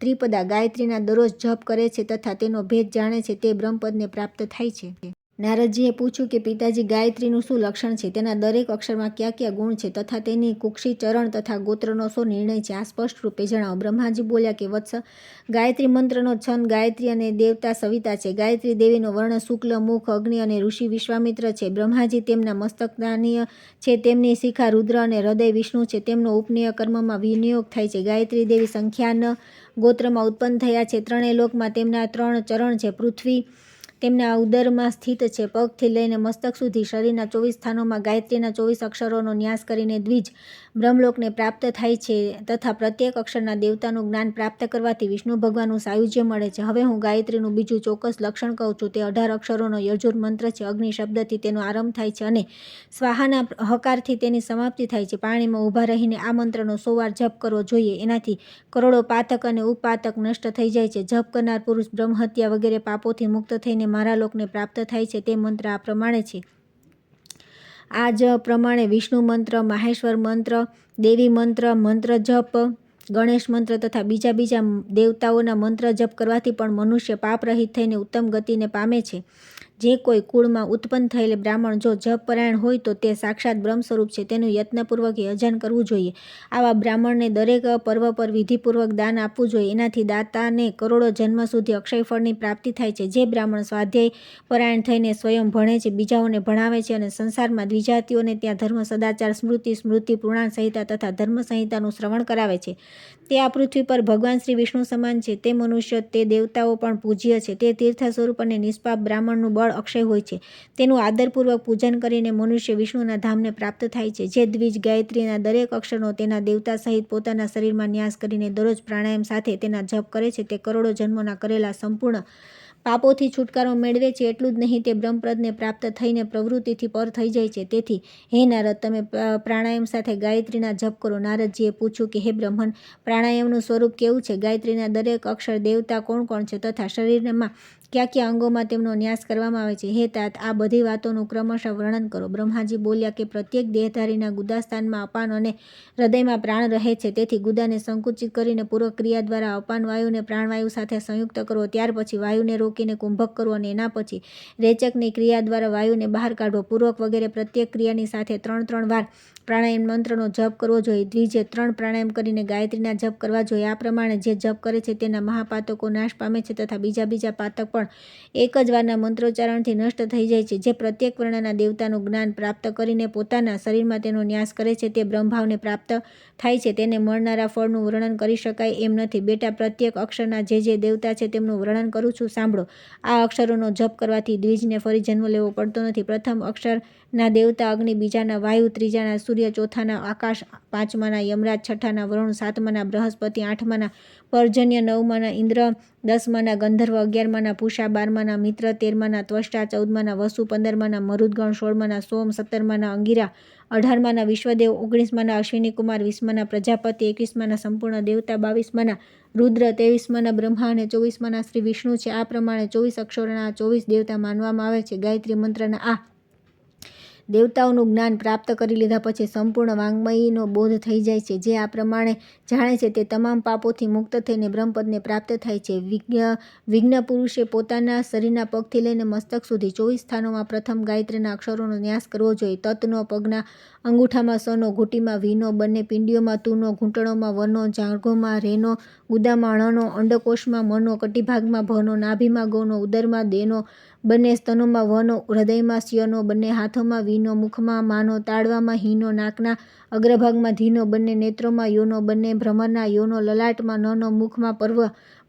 [SPEAKER 1] ત્રિપદા ગાયત્રીના દરરોજ જપ કરે છે તથા તેનો ભેદ જાણે છે, તે બ્રહ્મપદને પ્રાપ્ત થાય છે. નારદજીએ પૂછ્યું કે પિતાજી, ગાયત્રીનું શું લક્ષણ છે? તેના દરેક અક્ષરમાં કયા કયા ગુણ છે તથા તેની કુક્ષી, ચરણ તથા ગોત્રનો શો નિર્ણય છે? આ સ્પષ્ટ રૂપે જણાવો. બ્રહ્માજી બોલ્યા કે વત્સ, ગાયત્રી મંત્રનો છંદ ગાયત્રી અને દેવતા સવિતા છે. ગાયત્રી દેવીનો વર્ણ શુક્લ, મુખ અગ્નિ અને ઋષિ વિશ્વામિત્ર છે. બ્રહ્માજી તેમના મસ્તકદાનીય છે. તેમની શિખા રુદ્ર અને હૃદય વિષ્ણુ છે. તેમનો ઉપનયન કર્મમાં વિનિયોગ થાય છે. ગાયત્રી દેવી સંખ્યાન ગોત્રમાં ઉત્પન્ન થયા છે. ત્રણેય લોકમાં તેમના 3 ચરણ છે. પૃથ્વી તેમના ઉદરમાં સ્થિત છે. પગથી લઈને મસ્તક સુધી શરીરના 24 સ્થાનોમાં ગાયત્રીના 24 અક્ષરોનો ન્યાસ કરીને દ્વિજ બ્રહ્મલોકને પ્રાપ્ત થાય છે તથા પ્રત્યેક અક્ષરના દેવતાનું જ્ઞાન પ્રાપ્ત કરવાથી વિષ્ણુ ભગવાનનું સાયુજ્ય મળે છે. હવે હું ગાયત્રીનું બીજું ચોક્કસ લક્ષણ કહું છું. તે 18 અક્ષરોનો યજુર મંત્ર છે. અગ્નિ શબ્દથી તેનો આરંભ થાય છે અને સ્વાહાના હકારથી તેની સમાપ્તિ થાય છે. પાણીમાં ઊભા રહીને આ મંત્રનો 100 વાર જપ કરવો જોઈએ. એનાથી કરોડો પાતક અને ઉપપાતક નષ્ટ થઈ જાય છે. જપ કરનાર પુરુષ બ્રહ્મહત્યા વગેરે પાપોથી મુક્ત થઈને મારા લોકને પ્રાપ્ત થાય છે. તે મંત્ર આ પ્રમાણે છે. આ જ પ્રમાણે વિષ્ણુ મંત્ર, માહેશ્વર મંત્ર, દેવી મંત્ર, મંત્ર જપ, ગણેશ મંત્ર તથા બીજા દેવતાઓના મંત્ર જપ કરવાથી પણ મનુષ્ય પાપરહિત થઈને ઉત્તમ ગતિને પામે છે. જે કોઈ કુળમાં ઉત્પન્ન થયેલ બ્રાહ્મણ જો જપ પરાયણ હોય તો તે સાક્ષાત બ્રહ્મ સ્વરૂપ છે. તેનું યત્નપૂર્વક યજન કરવું જોઈએ. આવા બ્રાહ્મણને દરેક પર્વ પર વિધિપૂર્વક દાન આપવું જોઈએ. એનાથી દાતાને કરોડો જન્મ સુધી અક્ષયફળની પ્રાપ્તિ થાય છે. જે બ્રાહ્મણ સ્વાધ્યાય પરાયણ થઈને સ્વયં ભણે છે, બીજાઓને ભણાવે છે અને સંસારમાં દ્વિજાતિઓને ત્યાં ધર્મ, સદાચાર, સ્મૃતિ, પુરાણ સંહિતા તથા ધર્મ સંહિતાનું શ્રવણ કરાવે છે, તે આ પૃથ્વી પર ભગવાન શ્રી વિષ્ણુ સમાન છે. તે મનુષ્ય, તે દેવતાઓ પણ પૂજ્ય છે. તે તીર્થ સ્વરૂપ અને નિષ્પાપ બ્રાહ્મણનું બળ અક્ષય હોય છે. તેનું આદરપૂર્વક પૂજન કરીને મનુષ્ય વિષ્ણુના ધામને પ્રાપ્ત થાય છે. જે દ્વિજ ગાયત્રીના દરેક અક્ષરનો તેના દેવતા સહિત પોતાના શરીરમાં ન્યાસ કરીને દરરોજ પ્રાણાયામ સાથે તેના જપ કરે છે, તે કરોડો જન્મોના કરેલા સંપૂર્ણ પાપોથી છુટકારો મેળવે છે. એટલું જ નહીં, તે બ્રહ્મપદને પ્રાપ્ત થઈને પ્રવૃત્તિથી પર થઈ જાય છે. તેથી હે નારદ, તમે પ્રાણાયામ સાથે ગાયત્રીના જપ કરો. નારદજીએ પૂછ્યું કે હે બ્રહ્મન, પ્રાણાયામનું સ્વરૂપ કેવું છે? ગાયત્રીના દરેક અક્ષર દેવતા કોણ કોણ છે તથા શરીરમાં કયા કયા અંગોમાં તેમનો ન્યાસ કરવામાં આવે છે? હે તાત, આ બધી વાતોનું ક્રમશઃ વર્ણન કરો. બ્રહ્માજી બોલ્યા કે પ્રત્યેક દેહધારીના ગુદાસ્થાનમાં અપાન અને હૃદયમાં પ્રાણ રહે છે. તેથી ગુદાને સંકુચિત કરીને પૂર્વક ક્રિયા દ્વારા અપાન વાયુને પ્રાણવાયુ સાથે સંયુક્ત કરવો, ત્યાર પછી વાયુને રોકીને કુંભક કરવો અને એના પછી રેચકની ક્રિયા દ્વારા વાયુને બહાર કાઢવો. પૂર્વક વગેરે પ્રત્યેક ક્રિયાની સાથે 3 વાર પ્રાણાયામ મંત્રનો જપ કરવો જોઈએ. દ્વિજે 3 પ્રાણાયામ કરીને ગાયત્રીના જપ કરવા જોઈએ. આ પ્રમાણે જે જપ કરે છે તેના મહાપાતકો નાશ પામે છે તથા બીજા પાતક પણ એક જ વારના મંત્રોચ્ચારણથી નષ્ટ થઈ જાય છે. જે પ્રત્યેક વર્ણના દેવતાનું જ્ઞાન પ્રાપ્ત કરીને પોતાના શરીરમાં તેનો ન્યાસ કરે છે તે બ્રહ્મભાવને પ્રાપ્ત થાય છે. તેને મળનારા ફળનું વર્ણન કરી શકાય એમ નથી. બેટા, પ્રત્યેક અક્ષરના જે દેવતા છે તેમનું વર્ણન કરું છું, સાંભળો. આ અક્ષરોનો જપ કરવાથી દ્વિજને ફરી જન્મ લેવો પડતો નથી. પ્રથમ અક્ષરના દેવતા અગ્નિ, બીજાના વાયુ, ત્રીજાના સૂર્ય, ચોથાના આકાશ, પાંચમાના યમરાજ, છઠ્ઠાના વરુણ, સાતમાના બૃહસ્પતિ, આઠમાના પર્જન્ય, નવમાના ઇન્દ્ર, 10માના ગંધર્વ, 11માના પૂષા, 12માના મિત્ર, 13માના ત્વષ્ટા, 14માના વસુ, 15માના મરુદ્ગણ, 16માના સોમ, 17માના અંગિરા, 18માના વિશ્વદેવ, 19માના અશ્વિની કુમાર, 20માના પ્રજાપતિ, 21માના સંપૂર્ણ દેવતા, 22માના રુદ્ર, 23માના બ્રહ્મા અને 24માના શ્રી વિષ્ણુ છે. આ પ્રમાણે 24 અક્ષરોના 24 દેવતા માનવામાં આવે છે. ગાયત્રી મંત્રના આ દેવતાઓનું જ્ઞાન પ્રાપ્ત કરી લીધા પછી સંપૂર્ણ વાંગ્મયીનો બોધ થઈ જાય છે. જે આ પ્રમાણે જાણે છે તે તમામ પાપોથી મુક્ત થઈને બ્રહ્મપદને પ્રાપ્ત થાય છે. વિજ્ઞ પુરુષે પોતાના શરીરના પગથી લઈને મસ્તક સુધી 24 સ્થાનોમાં પ્રથમ ગાયત્રીના અક્ષરોનો ન્યાસ કરવો જોઈએ. તતનો, પગના અંગૂઠામાં સનો, ઘૂંટીમાં વીનો, બંને પિંડીઓમાં તુનો, ઘૂંટણોમાં વનો, જાંઘોમાં રેનો, ગુદામાં ણનો, અંડકોશમાં મનો, કટિભાગમાં ભનો, નાભીમાં ગૌનો, ઉદરમાં દેનો, બંને સ્તનોમાં વનો, હૃદયમાં સ્યનો, બંને હાથોમાં વીનો, મુખમાં માનો, તાળવામાં હીનો, નાકના અગ્રભાગમાં ધીનો, બંને નેત્રોમાં યોનો, બંને ભ્રમરના યોનો, લલાટમાં નનો, મુખમાં પર્વ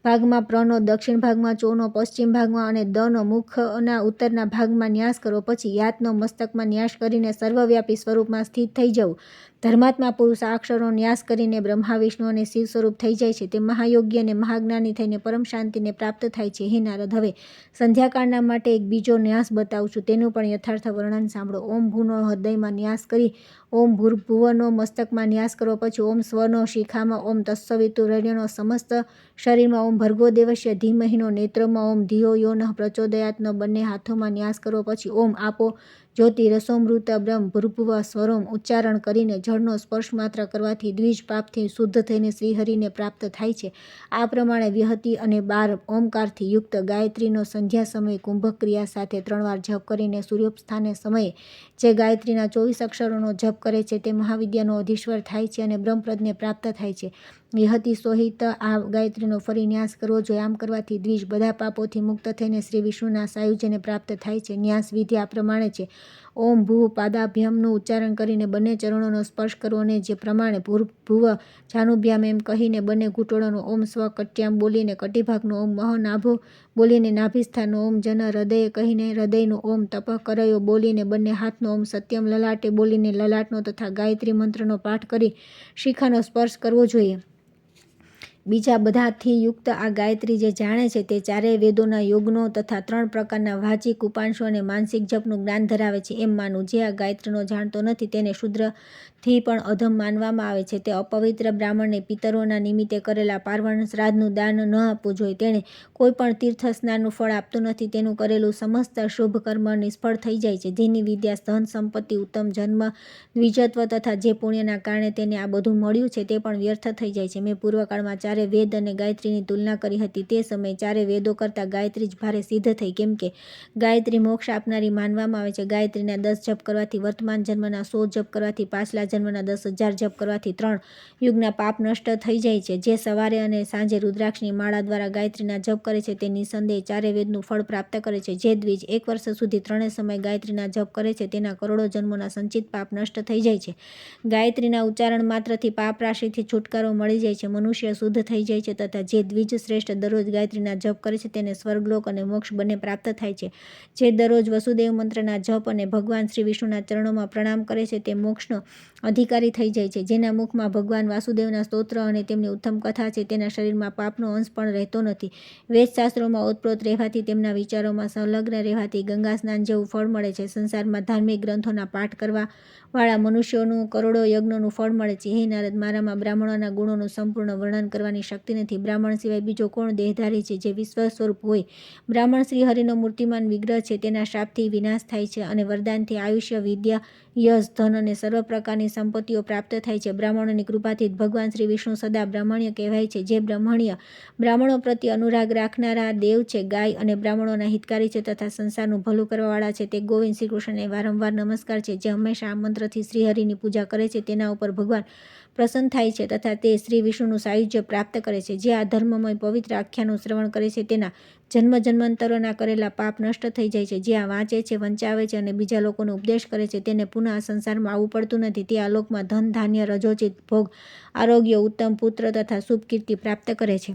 [SPEAKER 1] ભાગમાં પ્રનો, દક્ષિણ ભાગમાં ચોનો, પશ્ચિમ ભાગમાં અને દનો, મુખના ઉત્તરના ભાગમાં ન્યાસ કરો. પછી યાતનો મસ્તકમાં ન્યાસ કરીને સર્વવ્યાપી સ્વરૂપમાં સ્થિત થઈ જવું. ધર્માત્મા પુરુષ આ અક્ષરો ન્યાસ કરીને બ્રહ્મા, વિષ્ણુ અને શિવ સ્વરૂપ થઈ જાય છે. તે મહાયોગી અને મહાજ્ઞાની થઈને પરમ શાંતિને પ્રાપ્ત થાય છે. હે નારદ, હવે સંધ્યાકાળના માટે એક બીજો ન્યાસ બતાવું છું, તેનું પણ યથાર્થ વર્ણન સાંભળો. ઓમ ભૂનો હૃદયમાં ન્યાસ કરી ઓમ ભૂર્ભુવનો મસ્તકમાં ન્યાસ કરો. પછી ઓમ સ્વનો શિખામાં, ઓમ તત્સવિતુર્વરેણ્યનો સમસ્ત શરીરમાં, ઓમ ભર્ગો દેવસ્ય ધીમહિનો નેત્રોમાં, ઓમ ધિયો યોનઃ પ્રચોદયાતનો બંને હાથોમાં ન્યાસ કરો. પછી ઓમ આપો જ્યોતિ રસોમૃત બ્રહ્મ ભૂર્ભુવ સ્વરોમ ઉચ્ચારણ કરીને જળનો સ્પર્શ માત્ર કરવાથી દ્વિજ પાપથી શુદ્ધ થઈને શ્રીહરિને પ્રાપ્ત થાય છે. આ પ્રમાણે વ્યહતિ અને 12 ઓમકારથી યુક્ત ગાયત્રીનો સંધ્યા સમયે કુંભક ક્રિયા સાથે 3 વાર જપ કરીને સૂર્યોપસ્થાને સમયે જે ગાયત્રીના 24 અક્ષરોનો જપ કરે છે તે મહાવિદ્યાનો અધીશ્વર થાય છે અને બ્રહ્મપદને પ્રાપ્ત થાય છે. વિહતિ સહિત આ ગાયત્રીનો ફરી ન્યાસ કરવો જોઈએ. આમ કરવાથી દ્વિજ બધા પાપોથી મુક્ત થઈને શ્રી વિષ્ણુના સાયુજ્યને પ્રાપ્ત થાય છે. ન્યાસ વિધિ આ પ્રમાણે છે. ઓમ ભૂ પાદાભ્યામનું ઉચ્ચારણ કરીને બંને ચરણોનો સ્પર્શ કરવો અને જે પ્રમાણે ભૂર્ભુવ જાનુભ્યામ એમ કહીને બંને ઘૂંટણોનો ઓમ સ્વ કટ્યામ બોલીને, કટિભાગનો ઓમ મહ નાભો બોલીને, નાભિસ્થાનનો ઓમ જન હૃદય કહીને, હૃદયનો ઓમ તપ કરયો બોલીને, બંને હાથનો ઓમ સત્યમ લલાટે બોલીને, લલાટનો તથા ગાયત્રી મંત્રનો પાઠ કરી શિખાનો સ્પર્શ કરવો જોઈએ. બીજા બધાથી યુક્ત આ ગાયત્રી જે જાણે છે તે ચારેય વેદોના યોગનો તથા 3 પ્રકારના વાચિક, ઉપાંશુ અને માનસિક જપનું જ્ઞાન ધરાવે છે એમ માનવું. જે આ ગાયત્રીનો જાણતો નથી તેને શુદ્રથી પણ અધમ માનવામાં આવે છે. તે અપવિત્ર બ્રાહ્મણને પિતરોના નિમિત્તે કરેલા પાર્વણ શ્રાદ્ધનું દાન ન આપવું જોઈએ. તેણે કોઈ પણ તીર્થ સ્નાનનું ફળ આપતું નથી. તેનું કરેલું સમસ્ત શુભ કર્મ નિષ્ફળ થઈ જાય છે. જેની વિદ્યા, ધન સંપત્તિ, ઉત્તમ જન્મ, દ્વિજત્વ તથા જે પુણ્યના કારણે તેને આ બધું મળ્યું છે તે પણ વ્યર્થ થઈ જાય છે. મેં પૂર્વકાળમાં ચારે વેદ અને ગાયત્રીની તુલના કરી હતી. તે સમયે ચારે વેદો કરતાં ગાયત્રી જ ભારે સિદ્ધ થઈ, કેમ કે ગાયત્રી મોક્ષ આપનારી માનવામાં આવે છે. ગાયત્રીના 10 જપ કરવાથી, વર્તમાન જન્મના 100 જપ કરવાથી, પાછલા જન્મના 10,000 જપ કરવાથી 3 યુગના પાપ નષ્ટ થઈ જાય છે. જે સવારે અને સાંજે રુદ્રાક્ષની માળા દ્વારા ગાયત્રીના જપ કરે છે તે નિસંદેહ ચારે વેદનું ફળ પ્રાપ્ત કરે છે. જે દ્વિજ 1 વર્ષ સુધી 3 સમય ગાયત્રીના જપ કરે છે તેના કરોડો જન્મોના સંચિત પાપ નષ્ટ થઈ જાય છે. ગાયત્રીના ઉચ્ચારણ માત્રથી પાપ રાશિથી છુટકારો મળી જાય છે. મનુષ્ય શુદ્ધ થઈ જાય છે તથા જે દ્વિજ શ્રેષ્ઠ દરરોજ ગાયત્રીના જપ કરે છે તેને સ્વર્ગલોક અને મોક્ષ બંને પ્રાપ્ત થાય છે. જે દરરોજ વસુદેવ મંત્રના જપ અને ભગવાન શ્રી વિષ્ણુના ચરણોમાં પ્રણામ કરે છે તે મોક્ષનો અધિકારી થઈ જાય છે. જેના મુખમાં ભગવાન વાસુદેવના સ્તોત્ર અને તેમની ઉત્તમ કથા છે તેના શરીરમાં પાપનો અંશ પણ રહેતો નથી. વેદશાસ્ત્રોમાં ઓતપ્રોત રહેવાથી, તેમના વિચારોમાં સંલગ્ન રહેવાથી ગંગા સ્નાન જેવું ફળ મળે છે. સંસારમાં ધાર્મિક ગ્રંથોના પાઠ કરવા વાળા મનુષ્યોનું કરોડો યજ્ઞોનું ફળ મળે છે. હે નારદ, મારામાં બ્રાહ્મણોના ગુણોનું સંપૂર્ણ વર્ણન કરવાની શક્તિ નથી. બ્રાહ્મણ સિવાય બીજો કોણ દેહધારી છે જે વિશ્વ સ્વરૂપ હોય? બ્રાહ્મણ શ્રી હરિનો મૂર્તિમાન વિગ્રહ છે. તેના શાપથી વિનાશ થાય છે અને વરદાનથી આયુષ્ય, વિદ્યા, યશ, ધન અને સર્વ પ્રકારની સંપત્તિઓ પ્રાપ્ત થાય છે. બ્રાહ્મણોની કૃપાથી ભગવાન શ્રી વિષ્ણુ સદા બ્રાહ્મણ્ય કહેવાય છે. જે બ્રાહ્મણો પ્રત્યે અનુરાગ રાખનારા દેવ છે, ગાય અને બ્રાહ્મણોના હિતકારી છે તથા સંસારનું ભલું કરવાવાળા છે, તે ગોવિંદ શ્રી કૃષ્ણને વારંવાર નમસ્કાર છે. જે હંમેશા આ મંત્રથી શ્રીહરિની પૂજા કરે છે તેના ઉપર ભગવાન પ્રસન્ન થાય છે તથા તે શ્રી વિષ્ણુનું સાયુજ્ય પ્રાપ્ત કરે છે. જે આ ધર્મમય પવિત્ર આખ્યાનું શ્રવણ કરે છે તેના જન્મ જન્માંતરોના કરેલા પાપ નષ્ટ થઈ જાય છે. જે આ વાંચે છે, વંચાવે છે અને બીજા લોકોને ઉપદેશ કરે છે તેને પુનઃ આ સંસારમાં આવવું પડતું નથી. તે આ લોકમાં ધન, ધાન્ય, રજોચિત ભોગ, આરોગ્ય, ઉત્તમ પુત્ર તથા શુભ કીર્તિ પ્રાપ્ત કરે છે.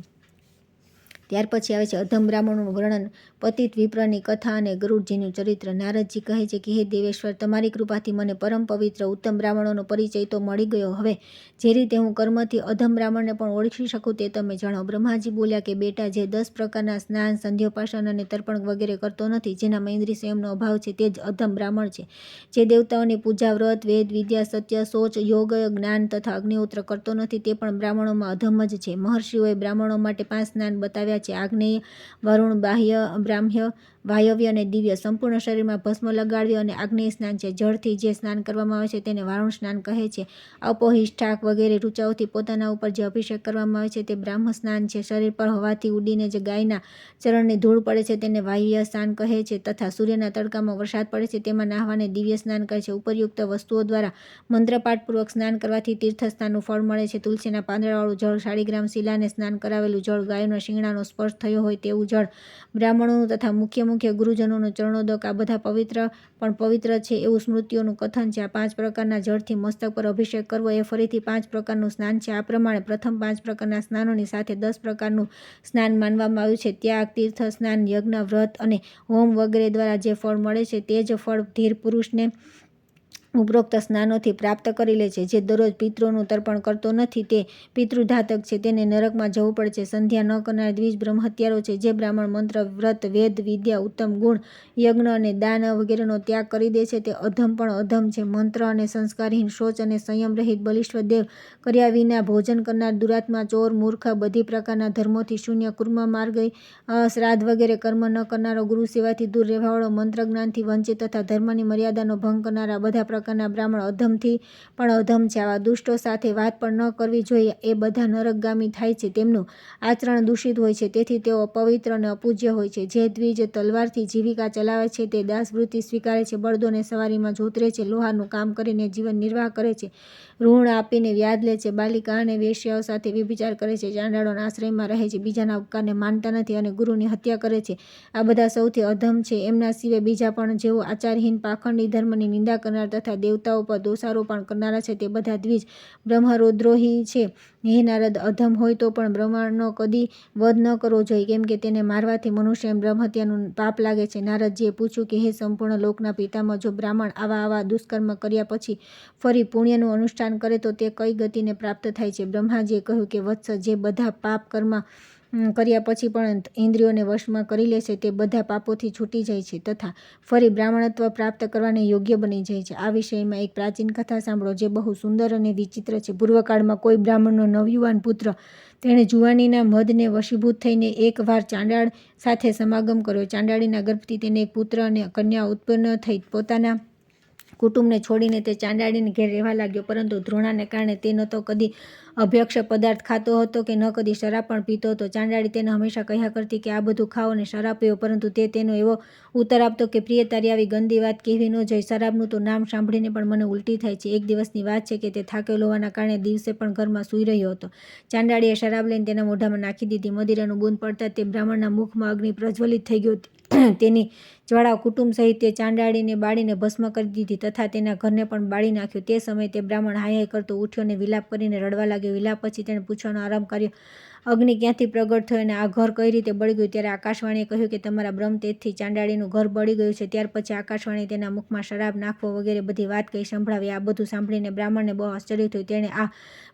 [SPEAKER 1] ત્યાર પછી આવે છે અધમ બ્રાહ્મણોનું વર્ણન, પતિત વિપ્રની કથા અને ગરુડજીનું ચરિત્ર. નારદજી કહે છે કે હે દેવેશ્વર, તમારી કૃપાથી મને પરમ પવિત્ર ઉત્તમ બ્રાહ્મણોનો પરિચય તો મળી ગયો. હવે જે રીતે હું કર્મથી અધમ બ્રાહ્મણને પણ ઓળખી શકું તે તમે જણાવો. બ્રહ્માજી બોલ્યા કે બેટા, જે 10 પ્રકારના સ્નાન, સંધ્યોપાસન અને તર્પણ વગેરે કરતો નથી, જેનામાં ઇન્દ્રિય સંયમનો અભાવ છે, તે જ અધમ બ્રાહ્મણ છે. જે દેવતાઓની પૂજા, વ્રત, વેદ, વિદ્યા, સત્ય, શૌચ, યોગ, જ્ઞાન તથા અગ્નિહોત્ર કરતો નથી, તે પણ બ્રાહ્મણોમાં અધમ જ છે. મહર્ષિઓએ બ્રાહ્મણો માટે 5 સ્નાન બતાવ્યા છે: આગ્નેય, વરુણ, બ્રાહ્મ્ય, વાયવ્ય અને દિવ્ય. સંપૂર્ણ શરીરમાં ભસ્મ લગાડવી અને આગ્નેય સ્નાન છે. જળથી જે સ્નાન કરવામાં આવે છે તેને વારુણ સ્નાન કહે છે. અપોહિષ્ઠાક વગેરે ઋચાઓથી પોતાના ઉપર જે અભિષેક કરવામાં આવે છે તે બ્રાહ્મ સ્નાન છે. શરીર પર હવાથી ઉડીને જે ગાયના ચરણની ધૂળ પડે છે તેને વાયવ્ય સ્નાન કહે છે તથા સૂર્યના તડકામાં વરસાદ પડે છે તેમાં નાહવાને દિવ્ય સ્નાન કહે છે. ઉપરયુક્ત વસ્તુઓ દ્વારા મંત્રપાઠપૂર્વક સ્નાન કરવાથી તીર્થ સ્નાનનું ફળ મળે છે. તુલસીના પાંદડાવાળું જળ, શાળીગ્રામ શિલાને સ્નાન કરાવેલું જળ, ગાયોના શિંગડાનો સ્પર્શ થયો હોય તેવું જળ, બ્રાહ્મણોનું તથા મુખ્ય ગુરુજનોનું ચરણોદક, આ બધા પવિત્ર છે એવું સ્મૃતિઓનું કથન છે. આ 5 પ્રકારના જળથી મસ્તક પર અભિષેક કરવો એ ફરીથી 5 પ્રકારનું સ્નાન છે. આ પ્રમાણે પ્રથમ 5 પ્રકારના સ્નાનોની સાથે 10 પ્રકારનું સ્નાન માનવામાં આવ્યું છે. ત્યાગ, તીર્થ સ્નાન, યજ્ઞ, વ્રત અને હોમ વગેરે દ્વારા જે ફળ મળે છે તે જ ફળ ધીર પુરુષને ઉપરોક્ત સ્નાનોથી પ્રાપ્ત કરી લે છે. જે દરરોજ પિતૃઓનું તર્પણ કરતો નથી તે પિતૃઘાતક છે, તેને નરકમાં જવું પડે છે. સંધ્યા ન કરનાર દ્વિજ બ્રહ્મહત્યારો છે. જે બ્રાહ્મણ મંત્ર, વ્રત, વેદ, વિદ્યા, ઉત્તમ ગુણ, યજ્ઞ અને દાન વગેરેનો ત્યાગ કરી દે છે તે અધમ પણ અધમ છે. મંત્ર અને સંસ્કારહીન, શૌચ અને સંયમ રહિત, બલિષ્ઠ, દેવ કર્યા વિના ભોજન કરનાર, દુરાત્મા, ચોર, મૂર્ખ, બધી પ્રકારના ધર્મોથી શૂન્ય, કુર્મ માર્ગી, શ્રાદ્ધ વગેરે કર્મ ન કરનારો, ગુરુ સેવાથી દૂર રહેવાવાળો, મંત્ર જ્ઞાનથી વંચિત તથા ધર્મની મર્યાદાનો ભંગ કરનારા, બધા પ્રકારના બ્રાહ્મણ અધમથી પણ અધમ છે. આવા દુષ્ટો સાથે વાત પણ ન કરવી જોઈએ. એ બધા નરકગામી થાય છે. તેમનું આચરણ દૂષિત હોય છે તેથી તેઓ અપવિત્ર અને અપૂજ્ય હોય છે. જે દ્વિજ તલવારથી જીવિકા ચલાવે છે, તે દાસવૃત્તિ સ્વીકારે છે, બળદોને સવારીમાં જોતરે છે, લોહારનું કામ કરીને જીવન નિર્વાહ કરે છે, ઋણ આપીને વ્યાજ લે છે, બાલિકા અને વેશ્યાઓ સાથે વ્યભિચાર કરે છે, ચાંડાળોના આશ્રયમાં રહે છે, બીજાના ઉપકારને માનતા નથી અને ગુરુની હત્યા કરે છે, આ બધા સૌથી અધમ છે. એમના સિવાય બીજા પણ જેઓ આચારહીન, પાખંડી, ધર્મની નિંદા કરનાર તથા દેવતાઓ પર દોષારોપણ કરનારા છે, તે બધા દ્વિજ બ્રહ્મરોદ્રોહી છે. હે નારદ, અધમ હોય તો પણ બ્રાહ્મણનો કદી વધ ન કરવો જોઈએ, કેમ કે તેને મારવાથી મનુષ્યને બ્રહ્મહત્યાનું પાપ લાગે છે. નારદજીએ પૂછ્યું કે હે સંપૂર્ણ લોકના પિતામહ, જો બ્રાહ્મણ આવા દુષ્કર્મ કર્યા પછી ફરી પુણ્યનું અનુષ્ઠાન કરે તો તે કઈ ગતિને પ્રાપ્ત થાય છે? બ્રહ્માજીએ કહ્યું કે વત્સ, જે બધા પાપ કર્મ કર્યા પછી પણ ઇન્દ્રિયોને વશમાં કરી લે છે તે બધા પાપોથી છૂટી જાય છે તથા ફરી બ્રાહ્મણત્વ પ્રાપ્ત કરવાને યોગ્ય બની જાય છે. આ વિષયમાં એક પ્રાચીન કથા સાંભળો જે બહુ સુંદર અને વિચિત્ર છે. પૂર્વકાળમાં કોઈ બ્રાહ્મણનો નવયુવાન પુત્ર, તેણે જુવાનીના મદને વશીભૂત થઈને એક વાર ચાંડાળ સાથે સમાગમ કર્યો. ચાંડાળીના ગર્ભથી તેને એક પુત્ર અને કન્યા ઉત્પન્ન થઈ. પોતાના કુટુંબને છોડીને તે ચાંડાળીને ઘેર રહેવા લાગ્યો, પરંતુ ધૃણાને કારણે તે ન તો કદી અભ્યક્ષ પદાર્થ ખાતો હતો કે ન કદી શરાબ પણ પીતો હતો. ચાંડાળી તેને હંમેશા કહ્યા કરતી કે આ બધું ખાઓ અને શરાબ પીવો, પરંતુ તે તેનો એવો ઉત્તર આપતો કે પ્રિય, તારી આવી ગંદી વાત કહેવી ન જોઈએ. શરાબનું તો નામ સાંભળીને પણ મને ઉલટી થાય છે. એક દિવસની વાત છે કે તે થાકેલો હોવાના કારણે દિવસે પણ ઘરમાં સૂઈ રહ્યો હતો. ચાંડાળીએ શરાબ લઈને તેના મોઢામાં નાખી દીધી. મદિરાનું બૂંદ પડતા તે બ્રાહ્મણના મુખમાં અગ્નિ પ્રજ્વલિત થઈ ગયો. તેની જ્વાળા કુટુંબ સહિત તે ચાંડાળીને બાળીને ભસ્મ કરી દીધી તથા તેના ઘરને પણ બાળી નાખ્યું. તે સમયે તે બ્રાહ્મણ હાય હાય કરતો ઉઠ્યો અને વિલાપ કરીને રડવા લાગ્યો. વિલાપ પછી તેણે પૂછવાનો આરંભ કર્યો, અગ્નિ ક્યાંથી પ્રગટ થયો અને આ ઘર કઈ રીતે બળી ગયું? ત્યારે આકાશવાણીએ કહ્યું કે તમારા બ્રહ્મતેજથી ચાંડાળીનું ઘર બળી ગયું છે. ત્યાર પછી આકાશવાણીએ તેના મુખમાં શરાબ નાખવો વગેરે બધી વાત કહી સંભળાવી. આ બધું સાંભળીને બ્રાહ્મણને બહુ આશ્ચર્ય થયું. તેણે આ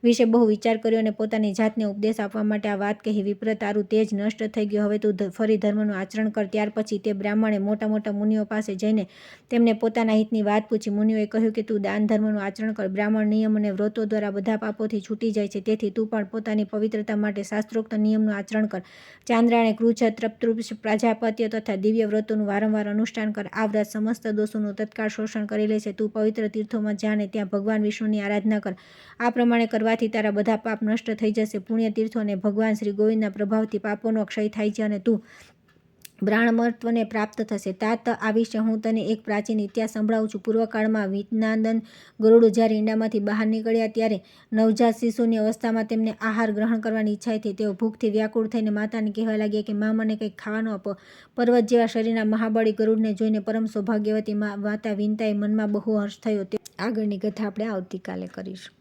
[SPEAKER 1] વિશે બહુ વિચાર કર્યો અને પોતાની જાતને ઉપદેશ આપવા માટે આ વાત કહી, વિપ્ર, તારું તેજ નષ્ટ થઈ ગયું, હવે તું ફરી ધર્મનું આચરણ કર. ત્યાર પછી પહોંચી તે બ્રાહ્મણે મોટા મોટા મુનિઓ પાસે જઈને તેમને પોતાના હિતની વાત પૂછી. મુનિઓએ કહ્યું કે તું દાન ધર્મનું આચરણ કર. બ્રાહ્મણ નિયમ અને વ્રતો દ્વારા બધા પાપોથી છૂટી જાય છે, તેથી તું પણ પોતાની પવિત્રતા માટે શાસ્ત્રોક્ત નિયમનું આચરણ કર. ચાંદ્રાયણે કૃચ્છ, તપ્તૃષ, પ્રાજાપત્ય તથા દિવ્ય વ્રતોનું વારંવાર અનુષ્ઠાન કર. આ વ્રત સમસ્ત દોષોનું તત્કાળ શોષણ કરી લે છે. તું પવિત્ર તીર્થોમાં જા અને ત્યાં ભગવાન વિષ્ણુની આરાધના કર. આ પ્રમાણે કરવાથી તારા બધા પાપ નષ્ટ થઈ જશે. પુણ્ય તીર્થો અને ભગવાન શ્રી ગોવિંદના પ્રભાવથી પાપોનો ક્ષય થાય છે અને તું બ્રાહ્મણત્વને પ્રાપ્ત થશે. તાત આ વિશે હું તને એક પ્રાચીન ઇતિહાસ સંભળાવું છું. પૂર્વકાળમાં વિજ્ઞાનંદ ગરુડ જ્યારે ઈંડામાંથી બહાર નીકળ્યા ત્યારે નવજાત શિશુની અવસ્થામાં તેમને આહાર ગ્રહણ કરવાની ઈચ્છા થઈ. તેઓ ભૂખથી વ્યાકુળ થઈને માતાને કહેવા લાગ્યા કે માં, મને કંઈક ખાવાનું આપો. પર્વત જેવા શરીરના મહાબળી ગરુડને જોઈને પરમ સૌભાગ્યવતી માતા વિનતાએ મનમાં બહુ હર્ષ થયો. આગળની કથા આપણે આવતીકાલે કરીશું.